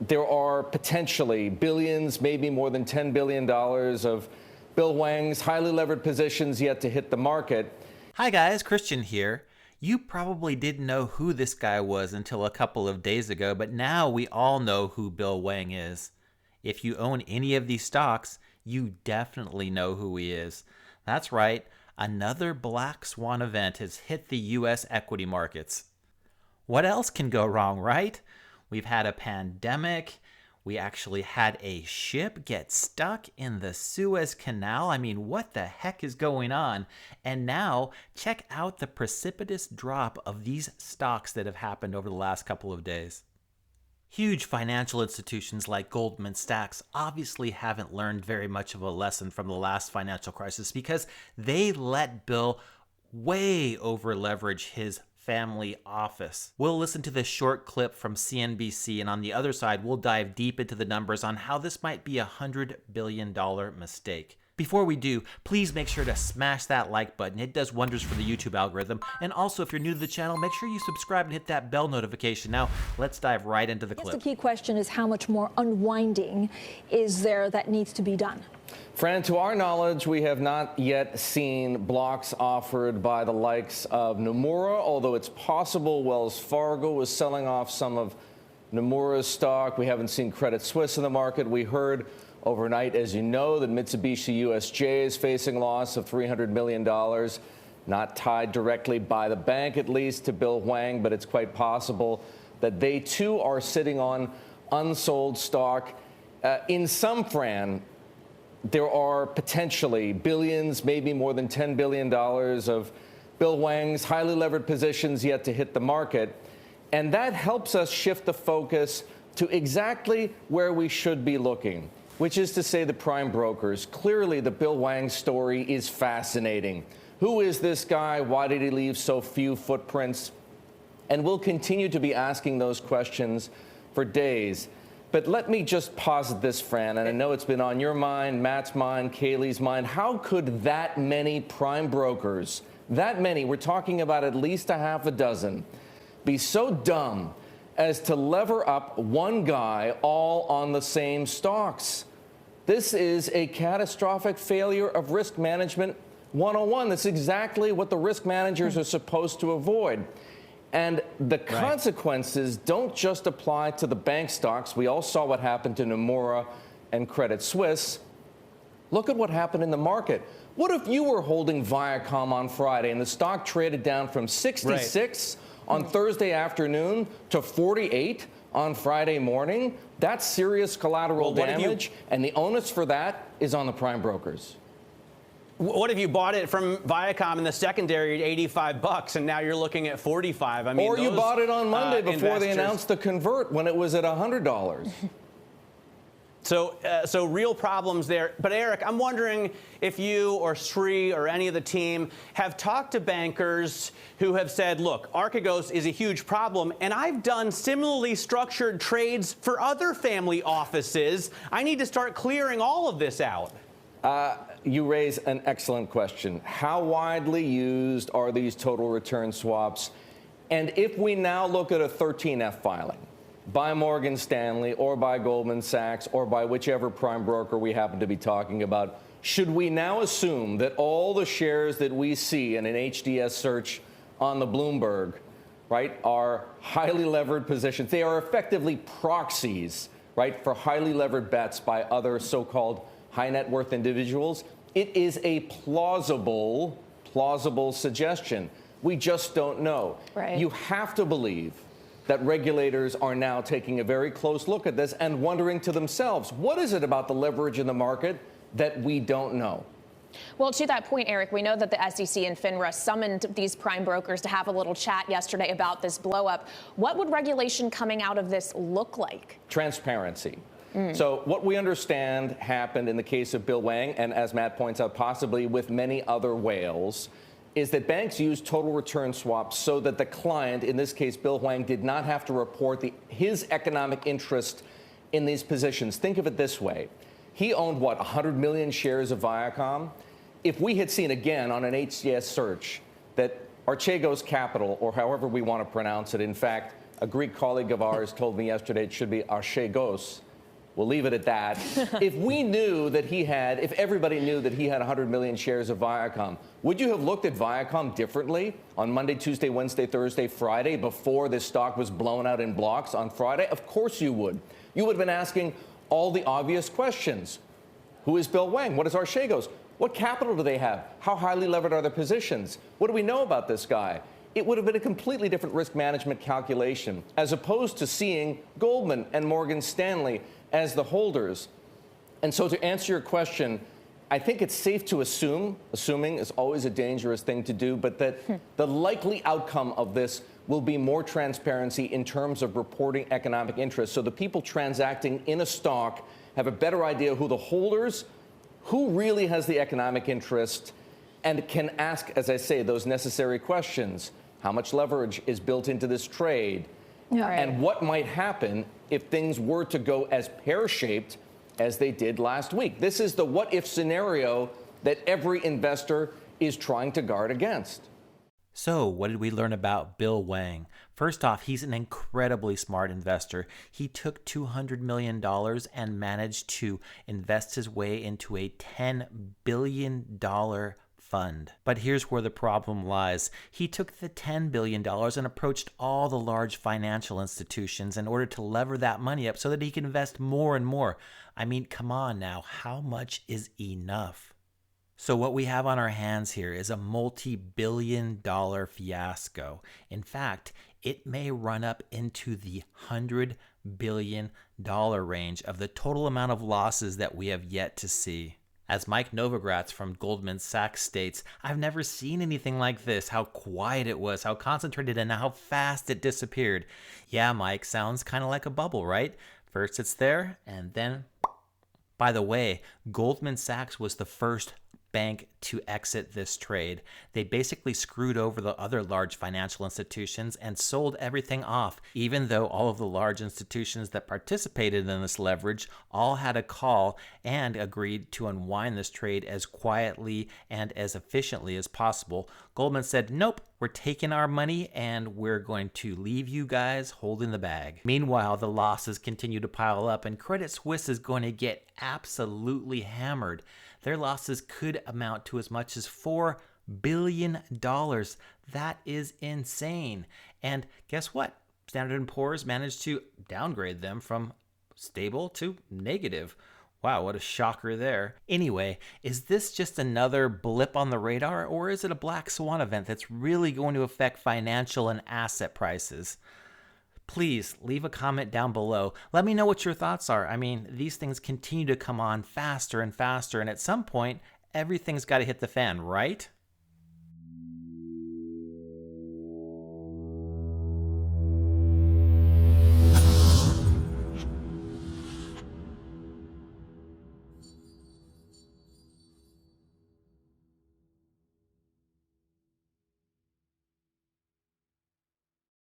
there are potentially billions, maybe more than $10 billion of Bill Hwang's highly levered positions yet to hit the market. Hi guys, Christian here. You probably didn't know who this guy was until a couple of days ago, but now we all know who Bill Hwang is. If you own any of these stocks, you definitely know who he is. That's right, another Black Swan event has hit the U.S. equity markets. What else can go wrong, right? We've had a pandemic. We actually had a ship get stuck in the Suez Canal. I mean, what the heck is going on? And now, check out the precipitous drop of these stocks that have happened over the last couple of days. Huge financial institutions like Goldman Sachs obviously haven't learned very much of a lesson from the last financial crisis because they let Bill way over leverage his family office. We'll listen to this short clip from CNBC, and on the other side, we'll dive deep into the numbers on how this might be a $100 billion mistake. Before we do, please make sure to smash that like button. It does wonders for the YouTube algorithm. And also, if you're new to the channel, make sure you subscribe and hit that bell notification. Now, let's dive right into the clip. The key question is how much more unwinding is there that needs to be done? Fran, to our knowledge, we have not yet seen blocks offered by the likes of Nomura, although it's possible Wells Fargo was selling off some of Nomura's stock. We haven't seen Credit Suisse in the market. We heard overnight, as you know, that Mitsubishi USJ is facing loss of $300 million, not tied directly by the bank, at least, to Bill Hwang, but it's quite possible that they, too, are sitting on unsold stock. In sum, Fran, there are potentially billions, maybe more than $10 billion of Bill Hwang's highly levered positions yet to hit the market. And that helps us shift the focus to exactly where we should be looking, which is to say the prime brokers. Clearly, the Bill Hwang story is fascinating. Who is this guy? Why did he leave so few footprints? And we'll continue to be asking those questions for days. But let me just posit this, Fran, and I know it's been on your mind, Matt's mind, Kaylee's mind. How could that many prime brokers, that many, we're talking about at least a half a dozen, be so dumb as to lever up one guy all on the same stocks? This is a catastrophic failure of risk management 101. That's exactly what the risk managers are supposed to avoid. And the consequences don't just apply to the bank stocks. We all saw what happened to Nomura and Credit Suisse. Look at what happened in the market. What if you were holding Viacom on Friday and the stock traded down from 66 on Thursday afternoon to 48 on Friday morning? That's serious collateral damage, and the onus for that is on the prime brokers. What if you bought it from Viacom in the secondary at $85 and now you're looking at $45? I mean, or you bought it on Monday before they announced the convert when it was at $100. So real problems there. But Eric, I'm wondering if you or Sri or any of the team have talked to bankers who have said, look, Archegos is a huge problem, and I've done similarly structured trades for other family offices. I need to start clearing all of this out. You raise an excellent question. How widely used are these total return swaps? And if we now look at a 13F filing by Morgan Stanley or by Goldman Sachs or by whichever prime broker we happen to be talking about, should we now assume that all the shares that we see in an HDS search on the Bloomberg, right, are highly levered positions? They are effectively proxies, right, for highly levered bets by other so-called high net worth individuals. It is a plausible suggestion. We just don't know. Right. You have to believe that regulators are now taking a very close look at this and wondering to themselves, what is it about the leverage in the market that we don't know? Well, to that point, Eric, we know that the SEC and FINRA summoned these prime brokers to have a little chat yesterday about this blow-up. What would regulation coming out of this look like? Transparency. So what we understand happened in the case of Bill Hwang, and as Matt points out, possibly with many other whales, is that banks use total return swaps so that the client, in this case Bill Hwang, did not have to report his economic interest in these positions. Think of it this way. He owned, what, 100 million shares of Viacom? If we had seen again on an HCS search that Archegos Capital, or however we want to pronounce it, in fact, A Greek colleague of ours told me yesterday it should be Archegos. We'll leave it at that. If everybody knew that he had 100 million shares of Viacom, would you have looked at Viacom differently on Monday, Tuesday, Wednesday, Thursday, Friday before this stock was blown out in blocks on Friday? Of course you would. You would have been asking all the obvious questions. Who is Bill Hwang? What is Archegos? What capital do they have? How highly levered are their positions? What do we know about this guy? It would have been a completely different risk management calculation, as opposed to seeing Goldman and Morgan Stanley as the holders. And so to answer your question, I think it's safe to assuming is always a dangerous thing to do, but that the likely outcome of this will be more transparency in terms of reporting economic interest. So the people transacting in a stock have a better idea who the holders, who really has the economic interest, and can ask, as I say, those necessary questions. How much leverage is built into this trade? Yeah. And what might happen if things were to go as pear-shaped as they did last week? This is the what-if scenario that every investor is trying to guard against. So, what did we learn about Bill Hwang? First off, he's an incredibly smart investor. He took $200 million and managed to invest his way into a $10 billion fund. But here's where the problem lies. He took the $10 billion and approached all the large financial institutions in order to lever that money up so that he can invest more and more. I mean, come on now, how much is enough? So what we have on our hands here is a multi-billion-dollar fiasco. In fact, it may run up into the $100 billion range of the total amount of losses that we have yet to see. As Mike Novogratz from Goldman Sachs states, I've never seen anything like this, how quiet it was, how concentrated, and how fast it disappeared. Yeah, Mike, sounds kind of like a bubble, right? First it's there, and then... By the way, Goldman Sachs was the first bank to exit this trade. They basically screwed over the other large financial institutions and sold everything off, even though all of the large institutions that participated in this leverage all had a call and agreed to unwind this trade as quietly and as efficiently as possible. Goldman said, nope, we're taking our money and we're going to leave you guys holding the bag. Meanwhile, the losses continue to pile up and Credit Suisse is going to get absolutely hammered. Their losses could amount to as much as $4 billion. That is insane. And guess what? Standard & Poor's managed to downgrade them from stable to negative. Wow, what a shocker there. Anyway, is this just another blip on the radar, or is it a black swan event that's really going to affect financial and asset prices? Please leave a comment down below. Let me know what your thoughts are. I mean, these things continue to come on faster and faster, and at some point, everything's got to hit the fan, right?